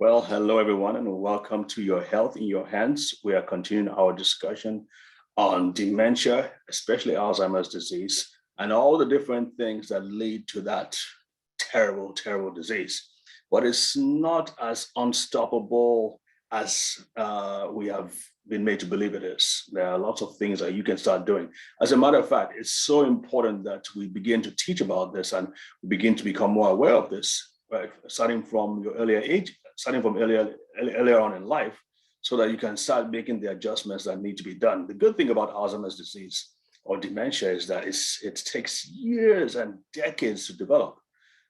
Well, hello everyone, and welcome to Your Health in Your Hands. We are continuing our discussion on dementia, especially Alzheimer's disease, and all the different things that lead to that terrible, terrible disease. But it's not as unstoppable as we have been made to believe it is. There are lots of things that you can start doing. As a matter of fact, it's so important that we begin to teach about this and begin to become more aware of this, right? Starting from your earlier age, starting from earlier on in life, so that you can start making the adjustments that need to be done. The good thing about Alzheimer's disease or dementia is that it takes years and decades to develop.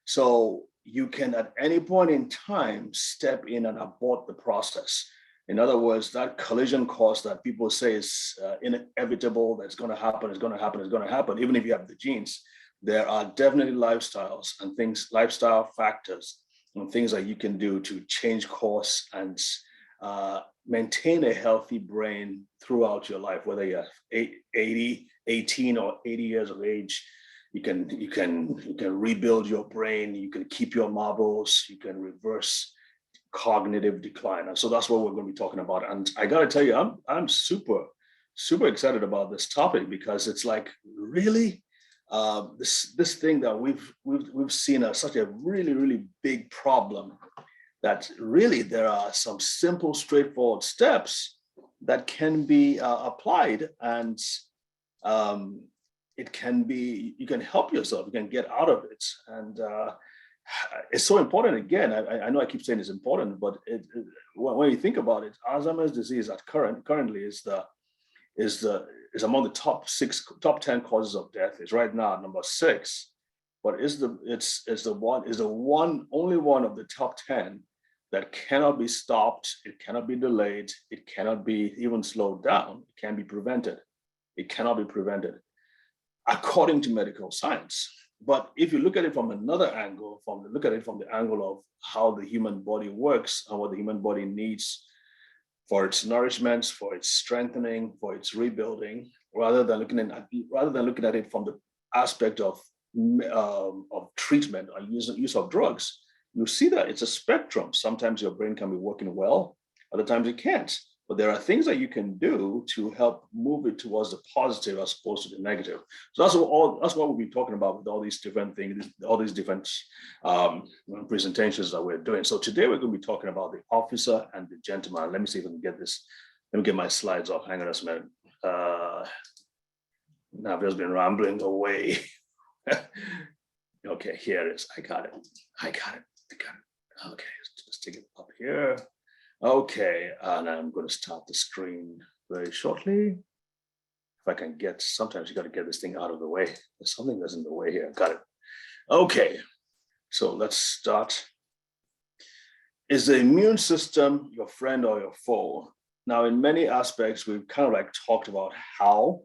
So you can at any point in time step in and abort the process. In other words, that collision course that people say is inevitable, that's going to happen, it's going to happen, it's going to happen, even if you have the genes, there are definitely lifestyle factors and things that you can do to change course and maintain a healthy brain throughout your life, whether you're 18 or 80 years of age. You can rebuild your brain, you can keep your marbles, you can reverse cognitive decline. And so that's what we're going to be talking about. And I got to tell you, I'm super excited about this topic, because it's like, really, this thing that we've seen as such a really big problem, that really there are some simple, straightforward steps that can be applied, and it can be, you can help yourself, you can get out of it. And it's so important. Again, I know I keep saying it's important, but when you think about it, Alzheimer's disease currently is among the top 10 causes of death. It's right now at number 6, but is the only one of the top 10 that cannot be stopped, it cannot be delayed, it cannot be even slowed down, it can be prevented. It cannot be prevented, according to medical science. But if you look at it from another angle, from the angle of how the human body works and what the human body needs for its nourishment, for its strengthening, for its rebuilding, rather than looking at it from the aspect of treatment or use of drugs, you see that it's a spectrum. Sometimes your brain can be working well, other times it can't. But there are things that you can do to help move it towards the positive as opposed to the negative. So that's what we'll be talking about with all these different things, all these different presentations that we're doing. So today we're going to be talking about the officer and the gentleman. Let me see if I can get this. Let me get my slides off. Hang on a minute. Now I've just been rambling away. Okay, here it is. I got it. Okay, let's take it up here. Okay, and I'm going to start the screen very shortly. If I can get, sometimes you got to get this thing out of the way. There's something that's in the way here. Got it. Okay, so let's start. Is the immune system your friend or your foe? Now, in many aspects, we've kind of like talked about how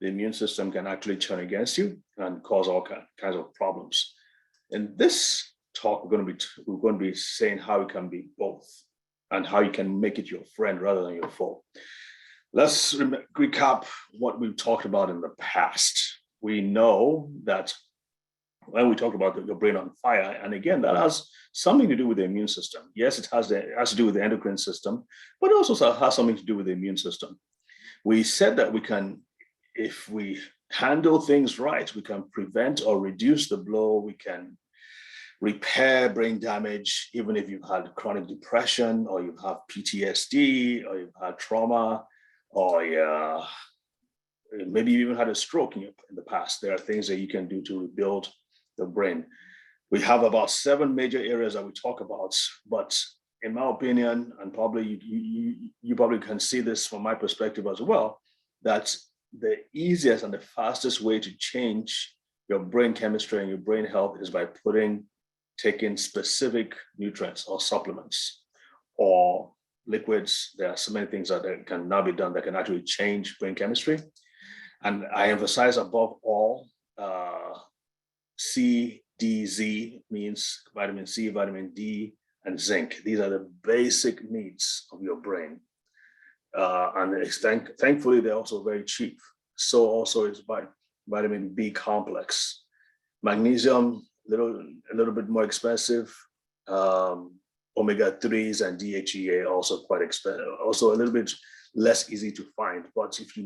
the immune system can actually turn against you and cause all kinds of problems. In this talk, we're going to be saying how it can be both, and how you can make it your friend rather than your foe. Let's recap what we've talked about in the past. We know that when we talked about your brain on fire, and again, that has something to do with the immune system. Yes, it has to do with the endocrine system, but it also has something to do with the immune system. We said that we can, if we handle things right, we can prevent or reduce the blow, we can repair brain damage, even if you've had chronic depression, or you have PTSD, or you've had trauma, or maybe you even had a stroke in the past. There are things that you can do to rebuild the brain. We have about 7 major areas that we talk about, but in my opinion, and probably you probably can see this from my perspective as well, that the easiest and the fastest way to change your brain chemistry and your brain health is by taking specific nutrients or supplements or liquids. There are so many things that can now be done that can actually change brain chemistry. And I emphasize above all, C, D, Z means vitamin C, vitamin D, and zinc. These are the basic needs of your brain. And thankfully, they're also very cheap. So also is vitamin B complex. Magnesium, a little bit more expensive. omega-3s and DHEA are also quite expensive, also a little bit less easy to find. But if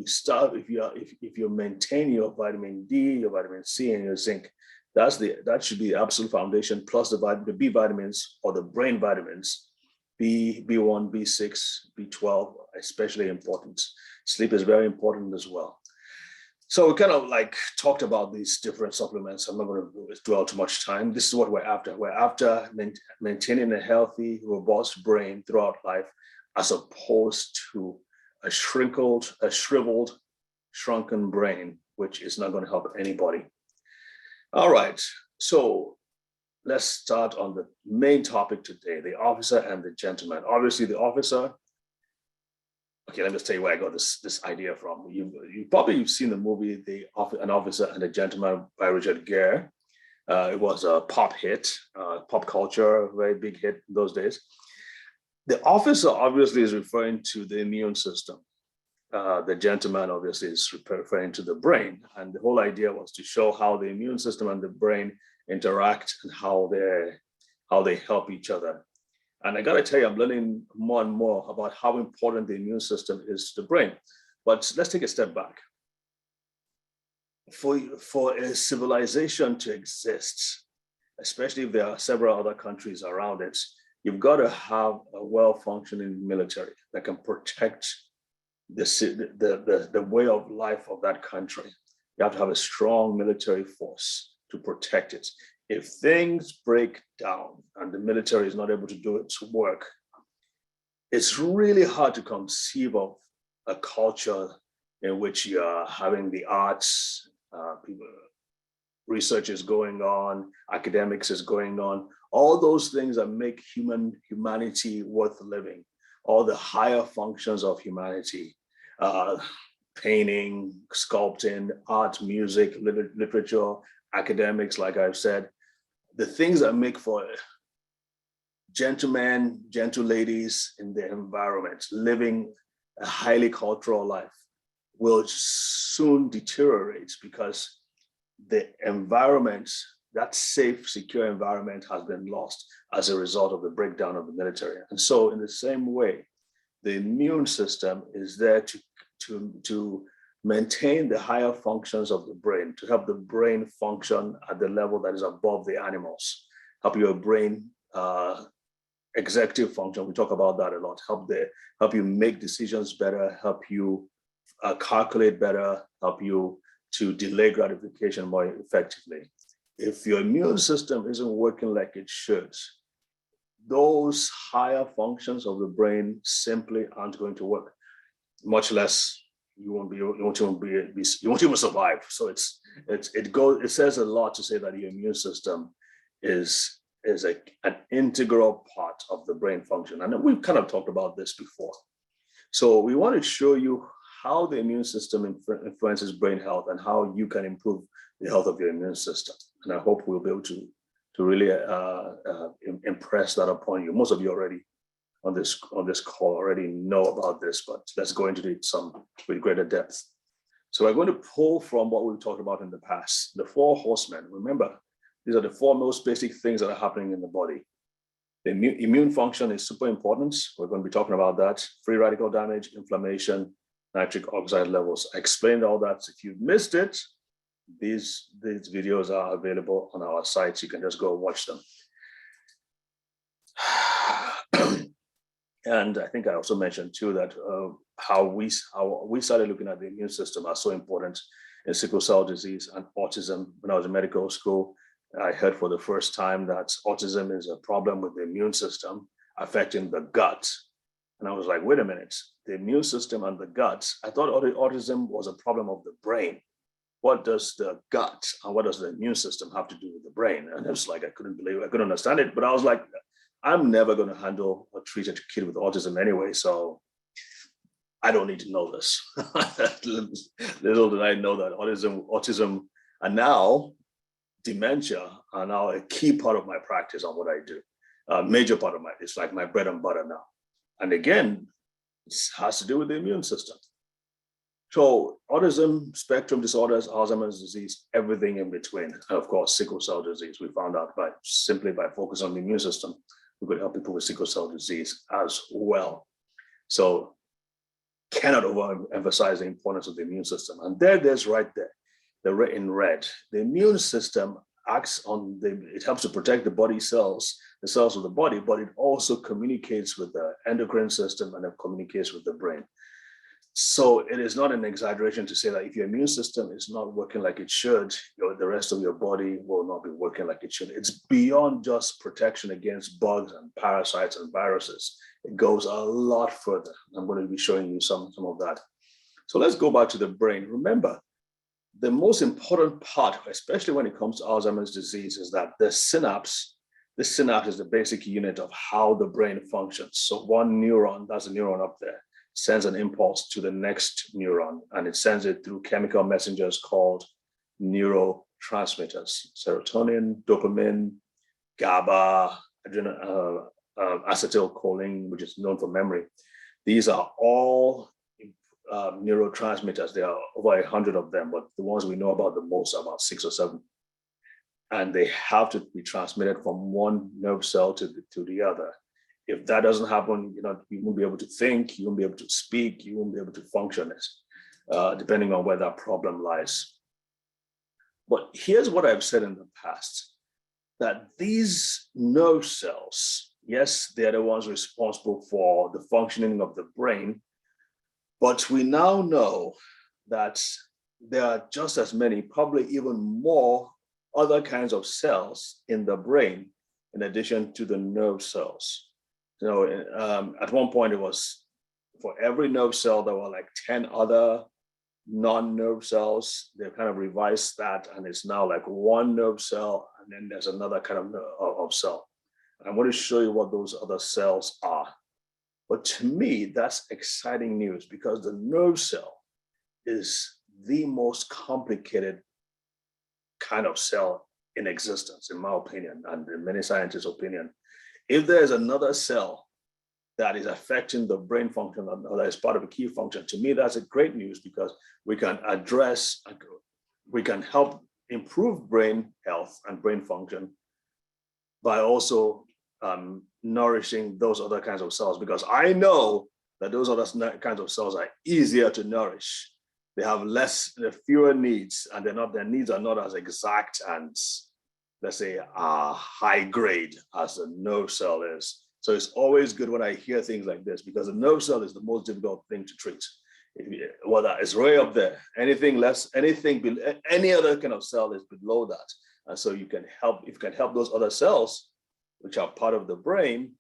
you maintain your vitamin D, your vitamin C, and your zinc, that should be the absolute foundation, plus the B vitamins or the brain vitamins, B1, B6, B12, especially important. Sleep is very important as well. So we kind of like talked about these different supplements. I'm not going to dwell too much time. This is what we're after. We're after maintaining a healthy, robust brain throughout life, as opposed to a shriveled, shrunken brain, which is not going to help anybody. All right, so let's start on the main topic today, the officer and the gentleman. Obviously, the officer. Okay, let me just tell you where I got this idea from. You probably seen the movie An Officer and a Gentleman by Richard Gere. It was a pop hit, pop culture, very big hit in those days. The officer obviously is referring to the immune system. The gentleman obviously is referring to the brain. And the whole idea was to show how the immune system and the brain interact and how they help each other. And I got to tell you, I'm learning more and more about how important the immune system is to the brain. But let's take a step back. For a civilization to exist, especially if there are several other countries around it, you've got to have a well-functioning military that can protect the way of life of that country. You have to have a strong military force to protect it. If things break down and the military is not able to do its work, it's really hard to conceive of a culture in which you're having the arts, research is going on, academics is going on, all those things that make humanity worth living, all the higher functions of humanity, painting, sculpting, art, music, literature, academics, like I've said, the things that make for gentlemen, gentle ladies in their environment, living a highly cultural life, will soon deteriorate because the environment, that safe, secure environment, has been lost as a result of the breakdown of the military. And so in the same way, the immune system is there to maintain the higher functions of the brain, to help the brain function at the level that is above the animals, help your brain executive function. We talk about that a lot. Help you make decisions better, help you calculate better, help you to delay gratification more effectively. If your immune system isn't working like it should, those higher functions of the brain simply aren't going to work, much less you won't even survive. So it says a lot to say that your immune system is an integral part of the brain function. And we've kind of talked about this before. So we want to show you how the immune system influences brain health and how you can improve the health of your immune system. And I hope we'll be able to really impress that upon you. Most of you already on this call already know about this, but let's go into it with greater depth. So we're going to pull from what we've talked about in the past, the 4 horsemen. Remember, these are the 4 most basic things that are happening in the body. The immune function is super important. We're going to be talking about that. Free radical damage, inflammation, nitric oxide levels. I explained all that. If you've missed it, these videos are available on our site. You can just go watch them. And I think I also mentioned too that how we started looking at the immune system are so important in sickle cell disease and autism. When I was in medical school, I heard for the first time that autism is a problem with the immune system affecting the gut. And I was like, wait a minute, the immune system and the gut, I thought autism was a problem of the brain. What does the gut and what does the immune system have to do with the brain? And it was like, I couldn't understand it. But I was like, I'm never going to handle or treat a kid with autism anyway, so I don't need to know this. Little did I know that autism, and now dementia are now a key part of my practice on what I do. A major part of it's like my bread and butter now. And again, it has to do with the immune system. So autism, spectrum disorders, Alzheimer's disease, everything in between. And of course, sickle cell disease, we found out simply by focusing on the immune system, we could help people with sickle cell disease as well. So cannot overemphasize the importance of the immune system. And there's right there, in red. The immune system acts on it helps to protect the body cells, the cells of the body, but it also communicates with the endocrine system and it communicates with the brain. So it is not an exaggeration to say that if your immune system is not working like it should, the rest of your body will not be working like it should. It's beyond just protection against bugs and parasites and viruses. It goes a lot further. I'm going to be showing you some of that. So let's go back to the brain. Remember, the most important part, especially when it comes to Alzheimer's disease, is that the synapse is the basic unit of how the brain functions. So one neuron, that's a neuron up there, sends an impulse to the next neuron, and it sends it through chemical messengers called neurotransmitters: serotonin, dopamine, GABA, acetylcholine, which is known for memory. These are all neurotransmitters. There are over 100 of them, but the ones we know about the most are about 6 or 7. And they have to be transmitted from one nerve cell to the other. If that doesn't happen, you won't be able to think, you won't be able to speak, you won't be able to function, depending on where that problem lies. But here's what I've said in the past, that these nerve cells, yes, they're the ones responsible for the functioning of the brain, but we now know that there are just as many, probably even more, other kinds of cells in the brain, in addition to the nerve cells. At one point it was for every nerve cell, there were like 10 other non-nerve cells. They kind of revised that, and it's now like one nerve cell, and then there's another kind of cell. And I'm going to show you what those other cells are. But to me, that's exciting news, because the nerve cell is the most complicated kind of cell in existence, in my opinion, and in many scientists' opinion. If there's another cell that is affecting the brain function, or that is part of a key function, to me, that's a great news, because we can help improve brain health and brain function by also nourishing those other kinds of cells, because I know that those other kinds of cells are easier to nourish. They have fewer needs, and their needs are not as exact and, let's say, high grade as the nerve cell is. So it's always good when I hear things like this, because the nerve cell is the most difficult thing to treat. Well, it's way up there. Anything less, any other kind of cell is below that. And so if you can help those other cells, which are part of the brain,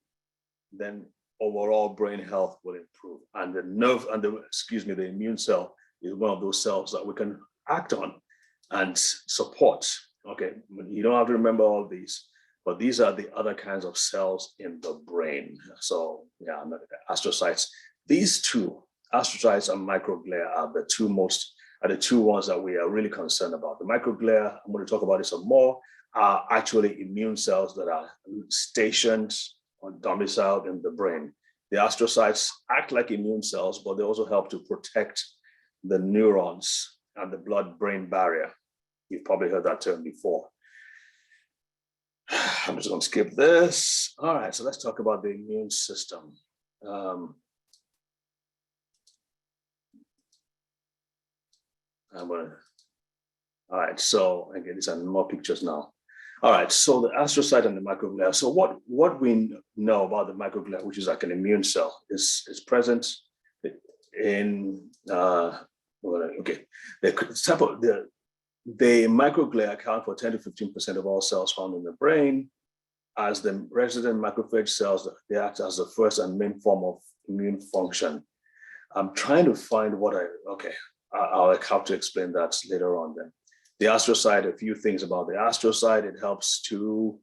then overall brain health will improve. And the immune cell is one of those cells that we can act on and support. Okay, you don't have to remember all these, but these are the other kinds of cells in the brain. So yeah, astrocytes. These two, astrocytes and microglia, are the two ones that we are really concerned about. The microglia, I'm going to talk about it some more, are actually immune cells that are stationed or domiciled in the brain. The astrocytes act like immune cells, but they also help to protect the neurons and the blood-brain barrier. You've probably heard that term before. I'm just going to skip this. All right, so let's talk about the immune system. All right, so again, these are more pictures now. All right, so the astrocyte and the microglia. So what we know about the microglia, which is like an immune cell, is present in the microglia account for 10 to 15% of all cells found in the brain. As the resident macrophage cells, they act as the first and main form of immune function. I'm trying to find I'll have to explain that later on then. The astrocyte, a few things about the astrocyte. It helps to,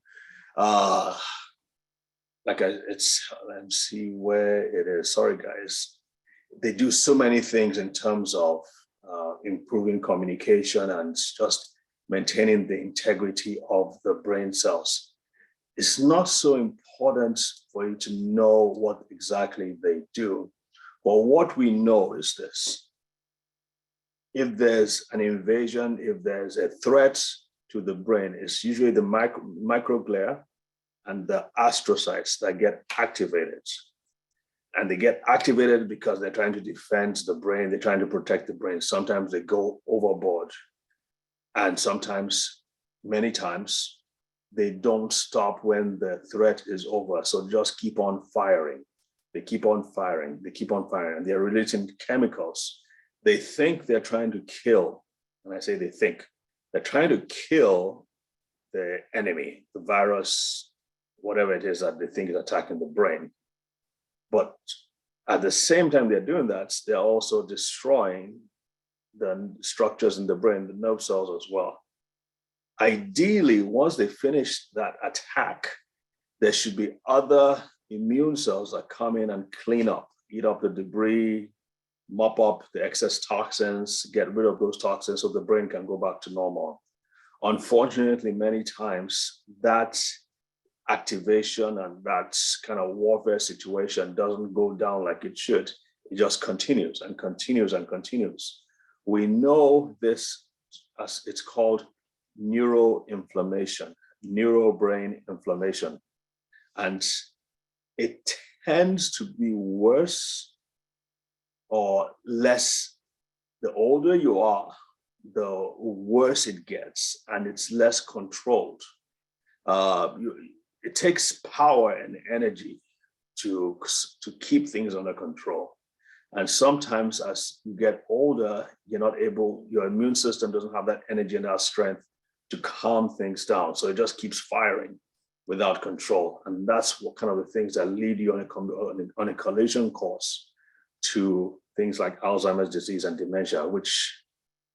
let's see where it is. Sorry, guys. They do so many things in terms of improving communication and just maintaining the integrity of the brain cells. It's not so important for you to know what exactly they do, but what we know is this. If there's an invasion, if there's a threat to the brain, it's usually the microglia and the astrocytes that get activated. And they get activated because they're trying to defend the brain, they're trying to protect the brain. Sometimes they go overboard. And sometimes, many times, they don't stop when the threat is over. So just keep on firing. They keep on firing, they keep on firing, and they're releasing chemicals. They think they're trying to kill, and I say they think, they're trying to kill the enemy, the virus, whatever it is that they think is attacking the brain. But at the same time they're doing that, they're also destroying the structures in the brain, the nerve cells as well. Ideally, once they finish that attack, there should be other immune cells that come in and clean up, eat up the debris, mop up the excess toxins, get rid of those toxins so the brain can go back to normal. Unfortunately, many times that activation and that kind of warfare situation doesn't go down like it should. It just continues and continues and continues. We know this as it's called neuroinflammation, neurobrain inflammation. And it tends to be worse or less. The older you are, the worse it gets, and it's less controlled. It takes power and energy to keep things under control. And sometimes as you get older, you're not able, your immune system doesn't have that energy and that strength to calm things down. So it just keeps firing without control. And that's what kind of the things that lead you on a collision course to things like Alzheimer's disease and dementia, which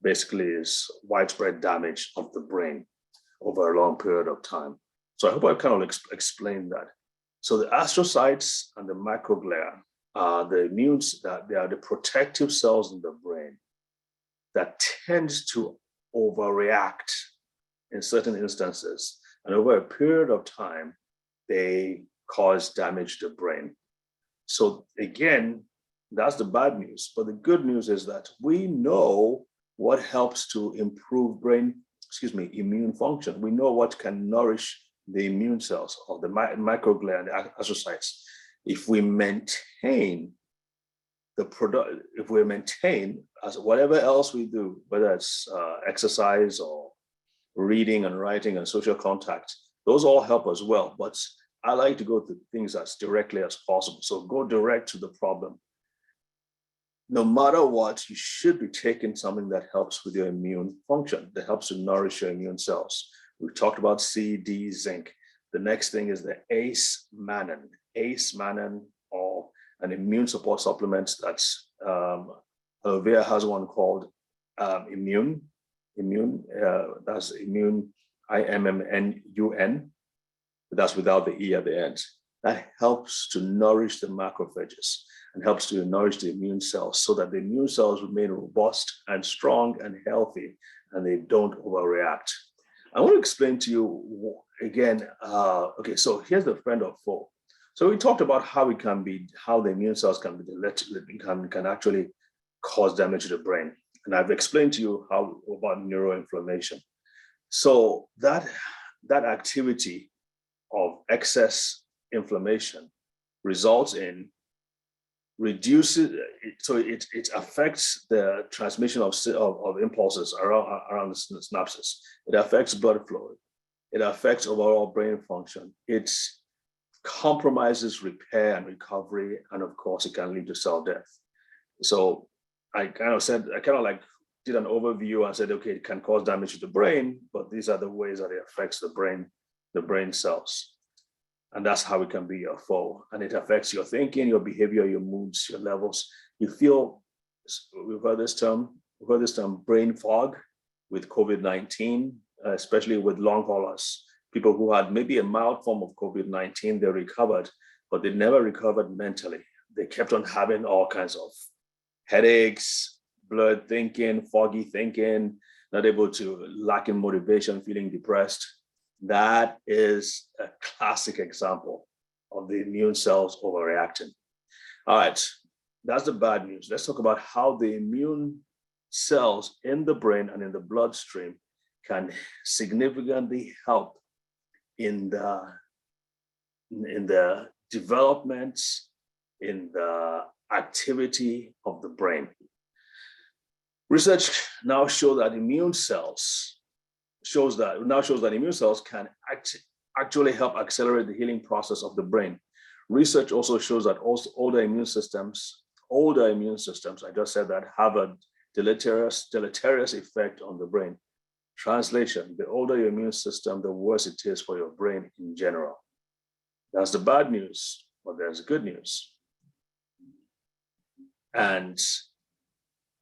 basically is widespread damage of the brain over a long period of time. So I hope I kind of explained that. So the astrocytes and the microglia are the immunes, that they are the protective cells in the brain that tend to overreact in certain instances. And over a period of time, they cause damage to the brain. So again, that's the bad news. But the good news is that we know what helps to improve immune function. We know what can nourish the immune cells of the microglia and the astrocytes. If we maintain as whatever else we do, whether it's exercise or reading and writing and social contact, those all help as well. But I like to go to things as directly as possible. So go direct to the problem. No matter what, you should be taking something that helps with your immune function, that helps to nourish your immune cells. We've talked about C, D, zinc. The next thing is the ACE-mannan. ACE-mannan, or an immune support supplement that's, Olivia has one called Immune, that's Immune, IMMNUN, but that's without the E at the end. That helps to nourish the macrophages and helps to nourish the immune cells so that the immune cells remain robust and strong and healthy and they don't overreact. I want to explain to you again, okay, so here's the friend or foe. So we talked about how the immune cells can actually cause damage to the brain. And I've explained to you about neuroinflammation. So that activity of excess inflammation results in it affects the transmission of impulses around the synapses. It affects blood flow. It affects overall brain function. It compromises repair and recovery, and of course, it can lead to cell death. So I did an overview and said, okay, it can cause damage to the brain, but these are the ways that it affects the brain cells. And that's how it can be your foe. And it affects your thinking, your behavior, your moods, your levels. You feel, we've heard this term brain fog with COVID-19, especially with long haulers, people who had maybe a mild form of COVID-19, they recovered, but they never recovered mentally. They kept on having all kinds of headaches, blurred thinking, foggy thinking, not able to, lacking motivation, feeling depressed. That is a classic example of the immune cells overreacting. All right, that's the bad news. Let's talk about how the immune cells in the brain and in the bloodstream can significantly help in the in the development, in the activity of the brain. Research now shows that immune cells can actually help accelerate the healing process of the brain. Research also shows that also older immune systems, I just said that, have a deleterious effect on the brain. Translation: the older your immune system, the worse it is for your brain in general. That's the bad news, but there's good news. And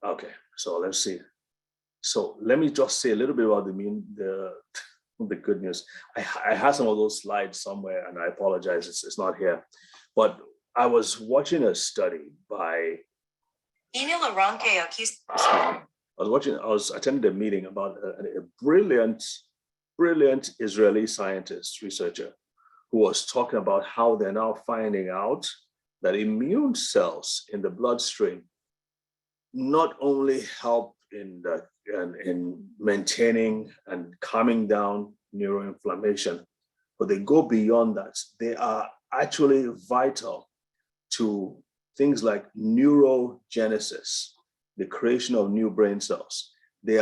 okay, so let's see. So let me just say a little bit about the good news. I had some of those slides somewhere, and I apologize, it's not here. But I was watching a study by. I was attending a meeting about a brilliant Israeli scientist, researcher, who was talking about how they're now finding out that immune cells in the bloodstream not only help in maintaining and calming down neuroinflammation, but they go beyond that. They are actually vital to things like neurogenesis, the creation of new brain cells. They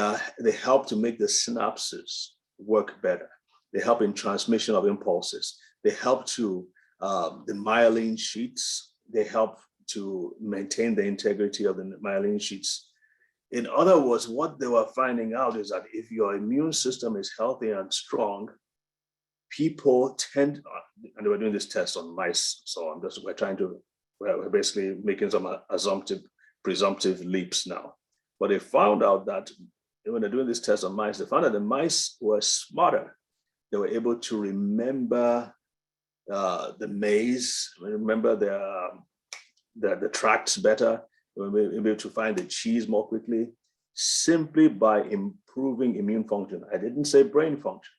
help to make the synapses work better. They help in transmission of impulses. They help to the myelin sheets. They help to maintain the integrity of the myelin sheets. In other words, what they were finding out is that if your immune system is healthy and strong, people tend, and they were doing this test on mice, so we're basically making some presumptive leaps now. But they found out that when they're doing this test on mice, they found that the mice were smarter. They were able to remember the maze, remember the tracks better. They were able to find the cheese more quickly, simply by improving immune function. I didn't say brain function.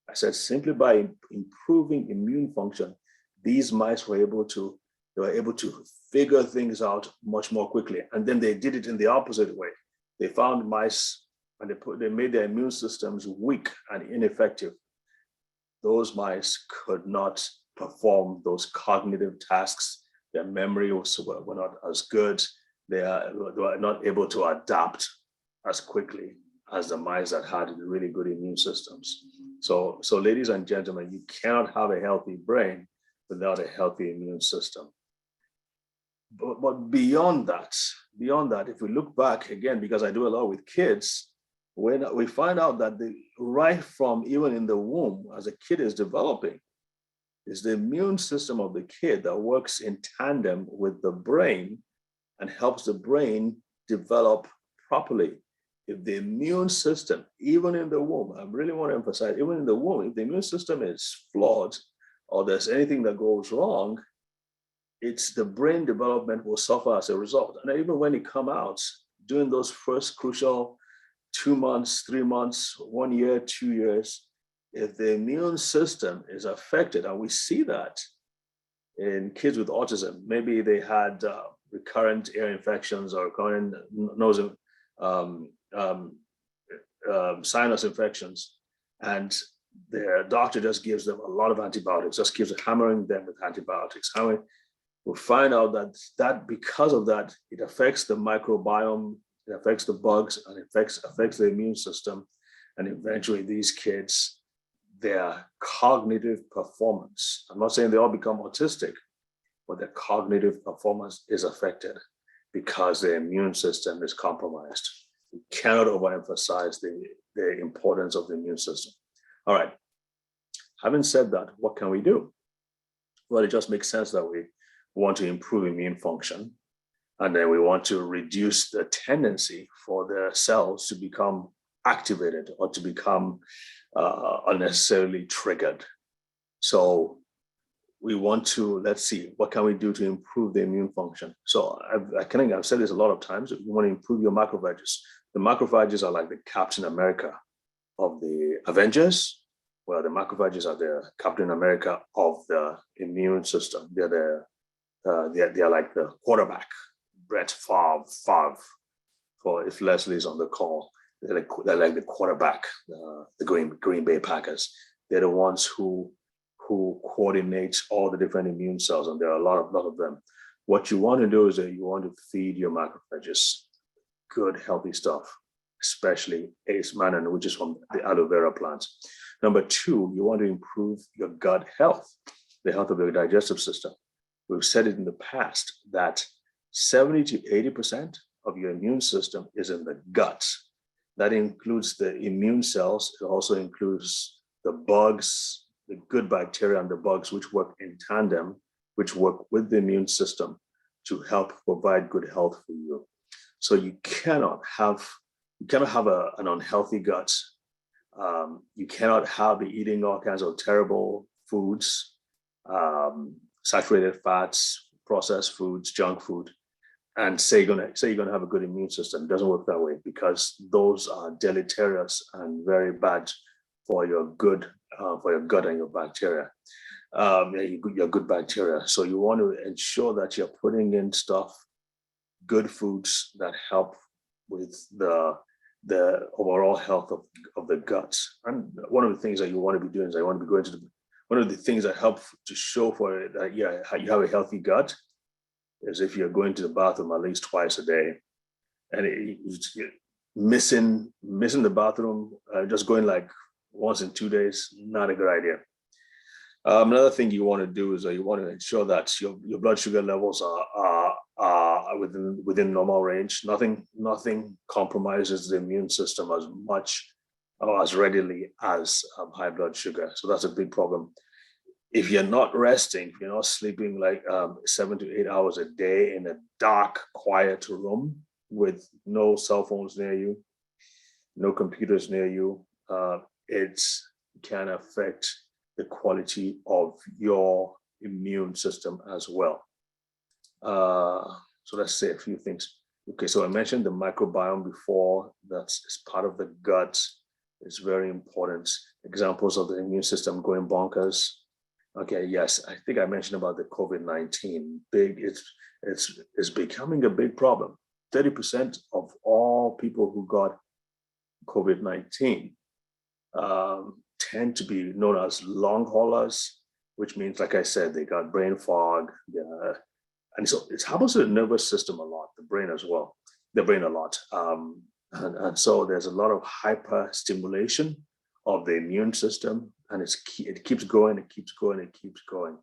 I said simply by improving immune function, these mice were able to figure things out much more quickly. And then they did it in the opposite way. They found mice and they made their immune systems weak and ineffective. Those mice could not perform those cognitive tasks. Their memory were not as good. They were not able to adapt as quickly as the mice that had really good immune systems. So ladies and gentlemen, you cannot have a healthy brain without a healthy immune system. But beyond that, if we look back again, because I do a lot with kids, when we find out that right from even in the womb, as a kid is developing, is the immune system of the kid that works in tandem with the brain and helps the brain develop properly. If the immune system, even in the womb, I really want to emphasize, even in the womb, if the immune system is flawed or there's anything that goes wrong, it's the brain development will suffer as a result. And even when it comes out, during those first crucial 2 months, 3 months, 1 year, 2 years, if the immune system is affected, and we see that in kids with autism, maybe they had recurrent ear infections or recurrent nose sinus infections, and their doctor just gives them a lot of antibiotics, just keeps hammering them with antibiotics. We'll find out that because of that, it affects the microbiome, it affects the bugs, and it affects the immune system. And eventually these kids, their cognitive performance, I'm not saying they all become autistic, but their cognitive performance is affected because the immune system is compromised. We cannot overemphasize the importance of the immune system. All right, having said that, what can we do? Well, it just makes sense that we want to improve immune function, and then we want to reduce the tendency for the cells to become activated or to become unnecessarily triggered. So we want to, let's see, what can we do to improve the immune function? So I've said this a lot of times. You want to improve your macrophages. The macrophages are like the Captain America of the Avengers, where the macrophages are the Captain America of the immune system. They're like the quarterback, Brett Favre, for if Leslie's on the call. They're like the quarterback, the Green Bay Packers. They're the ones who who coordinates all the different immune cells, and there are a lot of them. What you want to do is that you want to feed your macrophages good, healthy stuff, especially ace mannan, which is from the aloe vera plant. Number two, you want to improve your gut health, the health of your digestive system. We've said it in the past that 70 to 80% of your immune system is in the gut. That includes the immune cells. It also includes the bugs, the good bacteria and the bugs, which work in tandem, which work with the immune system to help provide good health for you. So you cannot have an unhealthy gut. You cannot be eating all kinds of terrible foods, saturated fats, processed foods, junk food, and say you're gonna have a good immune system. It doesn't work that way, because those are deleterious and very bad for your gut and your bacteria, your good bacteria. So you want to ensure that you're putting in good foods that help with the overall health of the guts. And one of the things that you want to be doing is one of the things that help to show for it that you have a healthy gut is if you're going to the bathroom at least twice a day, and missing the bathroom, just going like once in 2 days, not a good idea. Another thing you want to do is you want to ensure that your blood sugar levels are within normal range. Nothing compromises the immune system as much or as readily as high blood sugar. So that's a big problem. If you're not resting, if you're not sleeping like 7 to 8 hours a day in a dark, quiet room with no cell phones near you, no computers near you, it can affect the quality of your immune system as well. So let's say a few things. Okay, so I mentioned the microbiome before. That's part of the gut. It's very important. Examples of the immune system going bonkers. Okay, yes, I think I mentioned about the COVID-19. It's becoming a big problem. 30% of all people who got COVID-19 tend to be known as long haulers, which means, like I said, they got brain fog. And so it happens to the nervous system a lot, the brain as well, a lot. And so there's a lot of hyper stimulation of the immune system, and it keeps going, it keeps going, it keeps going.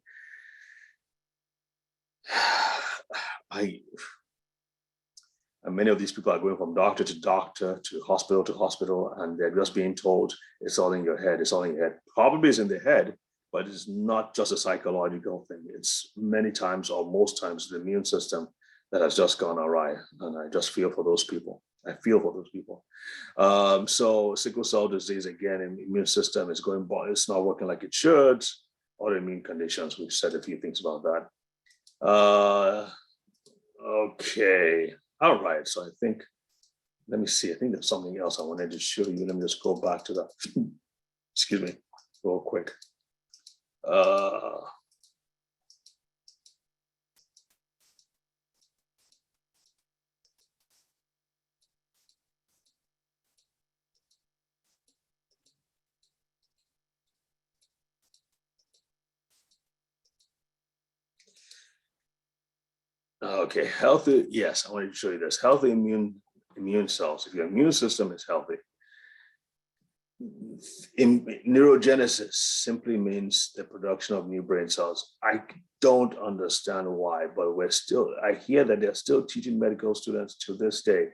And many of these people are going from doctor to doctor, to hospital, and they're just being told it's all in your head, it's all in your head. Probably it's in the head, but it's not just a psychological thing. It's many times or most times the immune system that has just gone awry. And I just feel for those people. So sickle cell disease, again, in the immune system is it's not working like it should. Autoimmune conditions, we've said a few things about that. Okay. All right. So let me see. I think there's something else I wanted to show you. Let me just go back to that. Excuse me, real quick. Okay, healthy. Yes, I wanted to show you this. Healthy immune cells. If your immune system is healthy, neurogenesis simply means the production of new brain cells. I don't understand why, but I hear that they're still teaching medical students to this day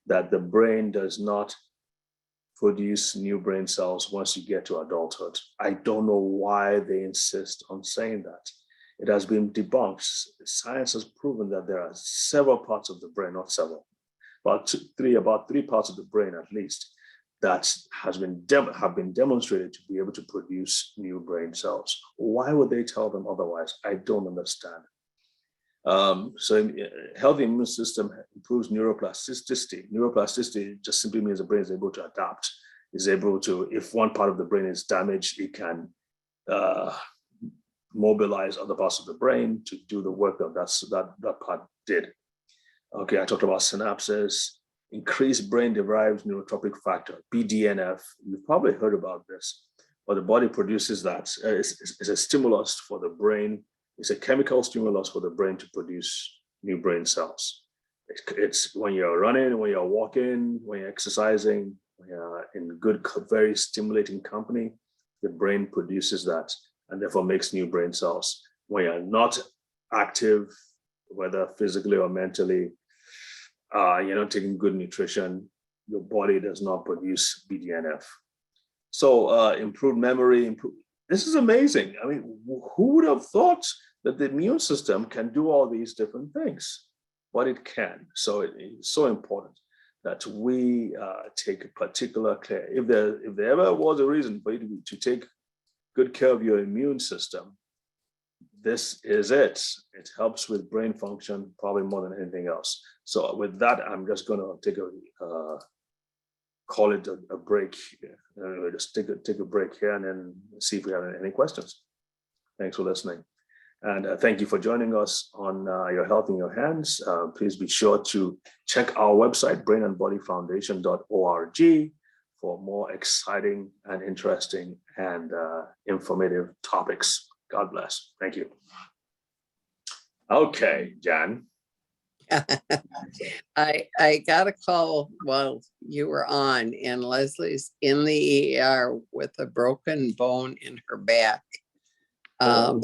that the brain does not produce new brain cells once you get to adulthood. I don't know why they insist on saying that. It has been debunked. Science has proven that there are several parts of the brain, not several, about three parts of the brain at least, that have been demonstrated to be able to produce new brain cells. Why would they tell them otherwise? I don't understand. So healthy immune system improves neuroplasticity. Neuroplasticity just simply means the brain is able to adapt, is able to, if one part of the brain is damaged, it can mobilize other parts of the brain to do the work that part did. Okay, I talked about synapses. Increased brain-derived neurotrophic factor, BDNF. You've probably heard about this, or the body produces that. It's a stimulus for the brain. It's a chemical stimulus for the brain to produce new brain cells. It's when you're running, when you're walking, when you're exercising, when you're in good, very stimulating company, the brain produces that and therefore makes new brain cells. When you're not active, whether physically or mentally, you're not taking good nutrition, your body does not produce BDNF. So improved memory, this is amazing. I mean, who would have thought that the immune system can do all these different things? But it can. So it's so important that we take particular care. If there ever was a reason for you to take good care of your immune system, this is it. It helps with brain function probably more than anything else. So with that, I'm just going to take call it a break. Just take a break here and then see if we have any questions. Thanks for listening. And thank you for joining us on Your Health in Your Hands. Please be sure to check our website, brainandbodyfoundation.org, for more exciting and interesting and informative topics. God bless. Thank you. Okay, Jan. I got a call while you were on, and Leslie's in the ER with a broken bone in her back. Wow.